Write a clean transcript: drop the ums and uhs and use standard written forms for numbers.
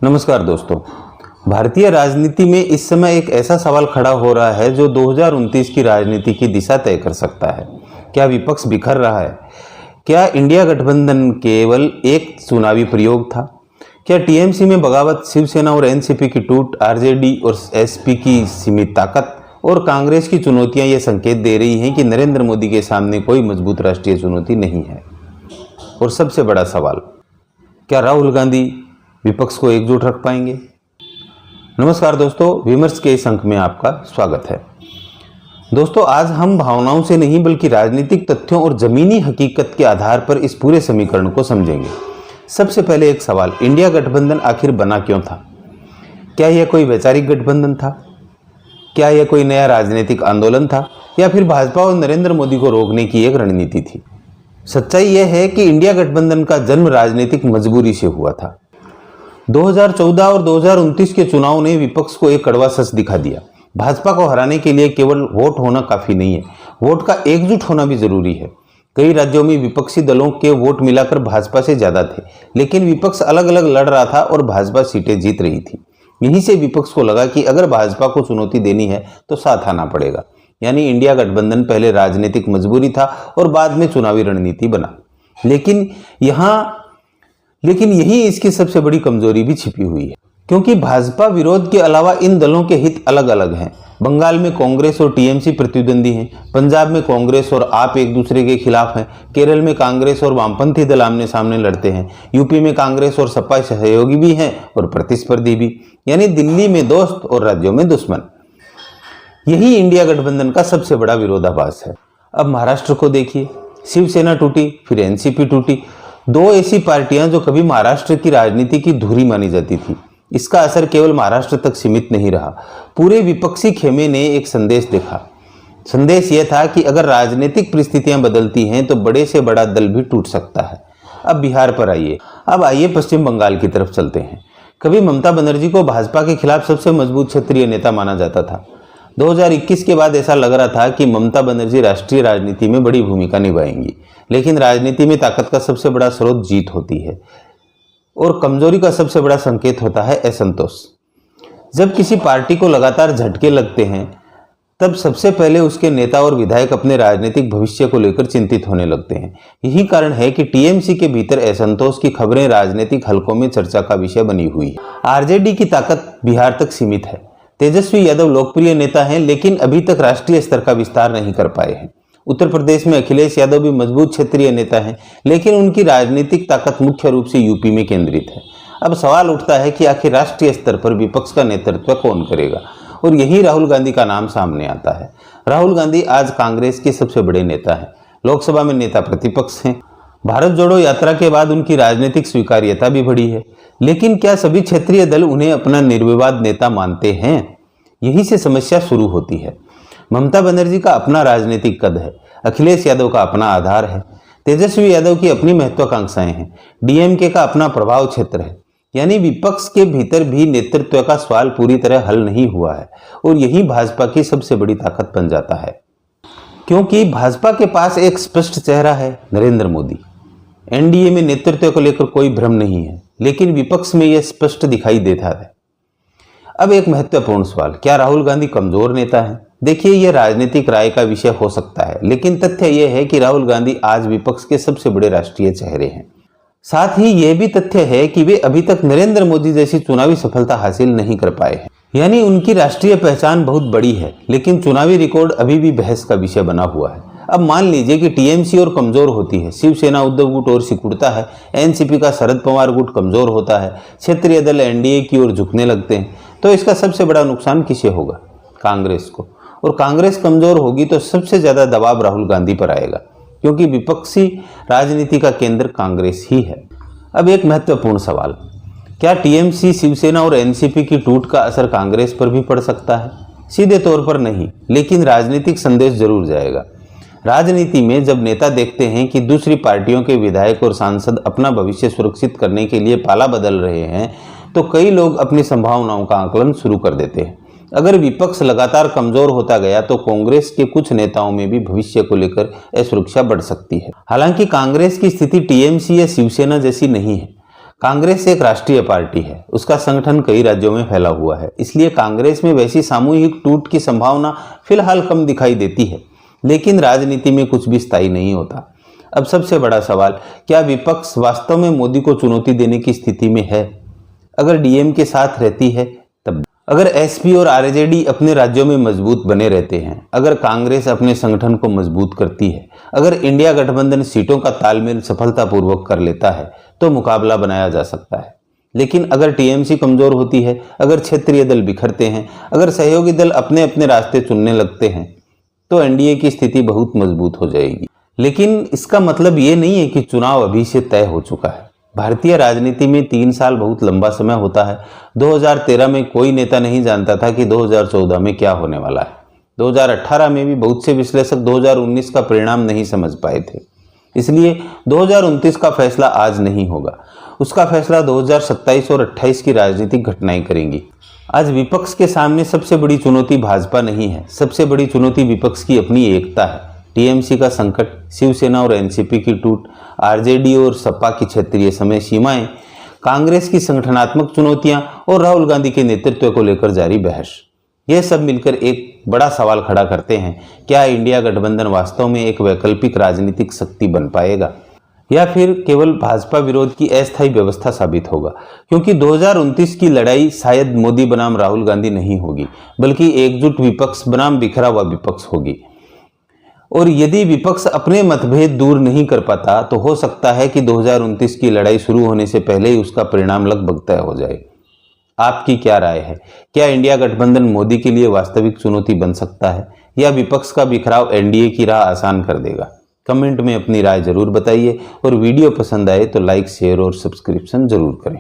नमस्कार दोस्तों। भारतीय राजनीति में इस समय एक ऐसा सवाल खड़ा हो रहा है जो 2029 की राजनीति की दिशा तय कर सकता है। क्या विपक्ष बिखर रहा है? क्या इंडिया गठबंधन केवल एक चुनावी प्रयोग था? क्या टीएमसी में बगावत, शिवसेना और एनसीपी की टूट, आरजेडी और एसपी की सीमित ताकत और कांग्रेस की चुनौतियां ये संकेत दे रही हैं कि नरेंद्र मोदी के सामने कोई मजबूत राष्ट्रीय चुनौती नहीं है? और सबसे बड़ा सवाल, क्या राहुल गांधी विपक्ष को एकजुट रख पाएंगे? नमस्कार दोस्तों, विमर्श के इस अंक में आपका स्वागत है। दोस्तों, आज हम भावनाओं से नहीं बल्कि राजनीतिक तथ्यों और जमीनी हकीकत के आधार पर इस पूरे समीकरण को समझेंगे। सबसे पहले एक सवाल, इंडिया गठबंधन आखिर बना क्यों था? क्या यह कोई वैचारिक गठबंधन था? क्या यह कोई नया राजनीतिक आंदोलन था या फिर भाजपा और नरेंद्र मोदी को रोकने की एक रणनीति थी? सच्चाई यह है कि इंडिया गठबंधन का जन्म राजनीतिक मजबूरी से हुआ था। 2014 और 2029 के चुनाव ने विपक्ष को एक कड़वा सच दिखा दिया। भाजपा को हराने के लिए केवल वोट होना काफी नहीं है, वोट का एकजुट होना भी जरूरी है। कई राज्यों में विपक्षी दलों के वोट मिलाकर भाजपा से ज्यादा थे, लेकिन विपक्ष अलग अलग लड़ रहा था और भाजपा सीटें जीत रही थी। यहीं से विपक्ष को लगा कि अगर भाजपा को चुनौती देनी है तो साथ आना पड़ेगा। यानी इंडिया गठबंधन पहले राजनीतिक मजबूरी था और बाद में चुनावी रणनीति बना। लेकिन यही इसकी सबसे बड़ी कमजोरी भी छिपी हुई है, क्योंकि भाजपा विरोध के अलावा इन दलों के हित अलग अलग हैं। बंगाल में कांग्रेस और टीएमसी प्रतिद्वंदी हैं, पंजाब में कांग्रेस और आप एक दूसरे के खिलाफ हैं, केरल में कांग्रेस और वामपंथी दल आमने सामने लड़ते हैं, यूपी में कांग्रेस और सपा सहयोगी भी हैं और प्रतिस्पर्धी भी। यानी दिल्ली में दोस्त और राज्यों में दुश्मन। यही इंडिया गठबंधन का सबसे बड़ा विरोधाभास है। अब महाराष्ट्र को देखिए, शिवसेना टूटी, फिर एनसीपी टूटी, दो ऐसी पार्टियां जो कभी महाराष्ट्र की राजनीति की धुरी मानी जाती थी। इसका असर केवल महाराष्ट्र तक सीमित नहीं रहा, पूरे विपक्षी खेमे ने एक संदेश देखा। संदेश यह था कि अगर राजनीतिक परिस्थितियां बदलती हैं तो बड़े से बड़ा दल भी टूट सकता है। अब बिहार पर आइए, अब आइए पश्चिम बंगाल की तरफ चलते हैं। कभी ममता बनर्जी को भाजपा के खिलाफ सबसे मजबूत क्षेत्रीय नेता माना जाता था। 2021 के बाद ऐसा लग रहा था कि ममता बनर्जी राष्ट्रीय राजनीति में बड़ी भूमिका निभाएंगी, लेकिन राजनीति में ताकत का सबसे बड़ा स्रोत जीत होती है और कमजोरी का सबसे बड़ा संकेत होता है असंतोष। जब किसी पार्टी को लगातार झटके लगते हैं तब सबसे पहले उसके नेता और विधायक अपने राजनीतिक भविष्य को लेकर चिंतित होने लगते हैं। यही कारण है कि टीएमसी के भीतर असंतोष की खबरें राजनीतिक हलकों में चर्चा का विषय बनी हुई है। आरजेडी की ताकत बिहार तक सीमित है। तेजस्वी यादव लोकप्रिय नेता हैं, लेकिन अभी तक राष्ट्रीय स्तर का विस्तार नहीं कर पाए हैं। उत्तर प्रदेश में अखिलेश यादव भी मजबूत क्षेत्रीय नेता हैं, लेकिन उनकी राजनीतिक ताकत मुख्य रूप से यूपी में केंद्रित है। अब सवाल उठता है कि आखिर राष्ट्रीय स्तर पर विपक्ष का नेतृत्व कौन करेगा, और यही राहुल गांधी का नाम सामने आता है। राहुल गांधी आज कांग्रेस के सबसे बड़े नेता हैं, लोकसभा में नेता प्रतिपक्ष हैं। भारत जोड़ो यात्रा के बाद उनकी राजनीतिक स्वीकार्यता भी बढ़ी है, लेकिन क्या सभी क्षेत्रीय दल उन्हें अपना निर्विवाद नेता मानते हैं? यही से समस्या शुरू होती है। ममता बनर्जी का अपना राजनीतिक कद है, अखिलेश यादव का अपना आधार है, तेजस्वी यादव की अपनी महत्वाकांक्षाएं हैं, डीएमके का अपना प्रभाव क्षेत्र है। यानी विपक्ष के भीतर भी नेतृत्व का सवाल पूरी तरह हल नहीं हुआ है, और यही भाजपा की सबसे बड़ी ताकत बन जाता है, क्योंकि भाजपा के पास एक स्पष्ट चेहरा है, नरेंद्र मोदी। एनडीए में नेतृत्व को लेकर कोई भ्रम नहीं है, लेकिन विपक्ष में यह स्पष्ट दिखाई देता है। अब एक महत्वपूर्ण सवाल, क्या राहुल गांधी कमजोर नेता है? देखिए, यह राजनीतिक राय का विषय हो सकता है, लेकिन तथ्य यह है कि राहुल गांधी आज विपक्ष के सबसे बड़े राष्ट्रीय चेहरे हैं। साथ ही यह भी तथ्य है कि वे अभी तक नरेंद्र मोदी जैसी चुनावी सफलता हासिल नहीं कर पाए हैं। यानी उनकी राष्ट्रीय पहचान बहुत बड़ी है, लेकिन चुनावी रिकॉर्ड अभी भी बहस का विषय बना हुआ है। अब मान लीजिए कि टीएमसी और कमजोर होती है, शिवसेना उद्धव गुट और सिकुड़ता है, एनसीपी का शरद पवार गुट कमजोर होता है, क्षेत्रीय दल एनडीए की ओर झुकने लगते हैं, तो इसका सबसे बड़ा नुकसान किसे होगा? कांग्रेस को। और कांग्रेस कमजोर होगी तो सबसे ज्यादा दबाव राहुल गांधी पर आएगा, क्योंकि विपक्षी राजनीति का केंद्र कांग्रेस ही है। अब एक महत्वपूर्ण सवाल, क्या टीएमसी, शिवसेना और एनसीपी की टूट का असर कांग्रेस पर भी पड़ सकता है? सीधे तौर पर नहीं, लेकिन राजनीतिक संदेश जरूर जाएगा। राजनीति में जब नेता देखते हैं कि दूसरी पार्टियों के विधायक और सांसद अपना भविष्य सुरक्षित करने के लिए पाला बदल रहे हैं, तो कई लोग अपनी संभावनाओं का आकलन शुरू कर देते हैं। अगर विपक्ष लगातार कमजोर होता गया तो कांग्रेस के कुछ नेताओं में भी भविष्य को लेकर असुरक्षा बढ़ सकती है। हालांकि कांग्रेस की स्थिति टीएमसी या शिवसेना जैसी नहीं है। कांग्रेस एक राष्ट्रीय पार्टी है, उसका संगठन कई राज्यों में फैला हुआ है, इसलिए कांग्रेस में वैसी सामूहिक टूट की संभावना फिलहाल कम दिखाई देती है। लेकिन राजनीति में कुछ भी स्थायी नहीं होता। अब सबसे बड़ा सवाल, क्या विपक्ष वास्तव में मोदी को चुनौती देने की स्थिति में है? अगर डीएम के साथ रहती है तब, अगर एसपी और आरजेडी अपने राज्यों में मजबूत बने रहते हैं, अगर कांग्रेस अपने संगठन को मजबूत करती है, अगर इंडिया गठबंधन सीटों का तालमेल सफलतापूर्वक कर लेता है तो मुकाबला बनाया जा सकता है। लेकिन अगर टीएमसी कमजोर होती है, अगर क्षेत्रीय दल बिखरते हैं, अगर सहयोगी दल अपने अपने रास्ते चुनने लगते हैं तो एनडीए की स्थिति बहुत मजबूत हो जाएगी। लेकिन इसका मतलब ये नहीं है कि चुनाव अभी से तय हो चुका है। भारतीय राजनीति में 3 साल बहुत लंबा समय होता है। 2013 में कोई नेता नहीं जानता था कि 2014 में क्या होने वाला है। 2018 में भी बहुत से विश्लेषक 2019 का परिणाम नहीं समझ पाए थे। इसलिए 2029 का फैसला आज नहीं होगा, उसका फैसला 2027 और 28 की राजनीतिक घटनाएं करेंगी। आज विपक्ष के सामने सबसे बड़ी चुनौती भाजपा नहीं है, सबसे बड़ी चुनौती विपक्ष की अपनी एकता है। टीएमसी का संकट, शिवसेना और एनसीपी की टूट, आरजेडी और सपा की क्षेत्रीय समय सीमाएं, कांग्रेस की संगठनात्मक चुनौतियां और राहुल गांधी के नेतृत्व को लेकर जारी बहस, ये सब मिलकर एक बड़ा सवाल खड़ा करते हैं, क्या इंडिया गठबंधन वास्तव में एक वैकल्पिक राजनीतिक शक्ति बन पाएगा या फिर केवल भाजपा विरोध की अस्थायी व्यवस्था साबित होगा? क्योंकि 2029 की लड़ाई शायद मोदी बनाम राहुल गांधी नहीं होगी, बल्कि एकजुट विपक्ष बनाम बिखरा हुआ विपक्ष होगी। और यदि विपक्ष अपने मतभेद दूर नहीं कर पाता तो हो सकता है कि 2029 की लड़ाई शुरू होने से पहले ही उसका परिणाम लगभग तय हो जाए। आपकी क्या राय है? क्या इंडिया गठबंधन मोदी के लिए वास्तविक चुनौती बन सकता है या विपक्ष का बिखराव एनडीए की राह आसान कर देगा? कमेंट में अपनी राय जरूर बताइए और वीडियो पसंद आए तो लाइक, शेयर और सब्सक्रिप्शन जरूर करें।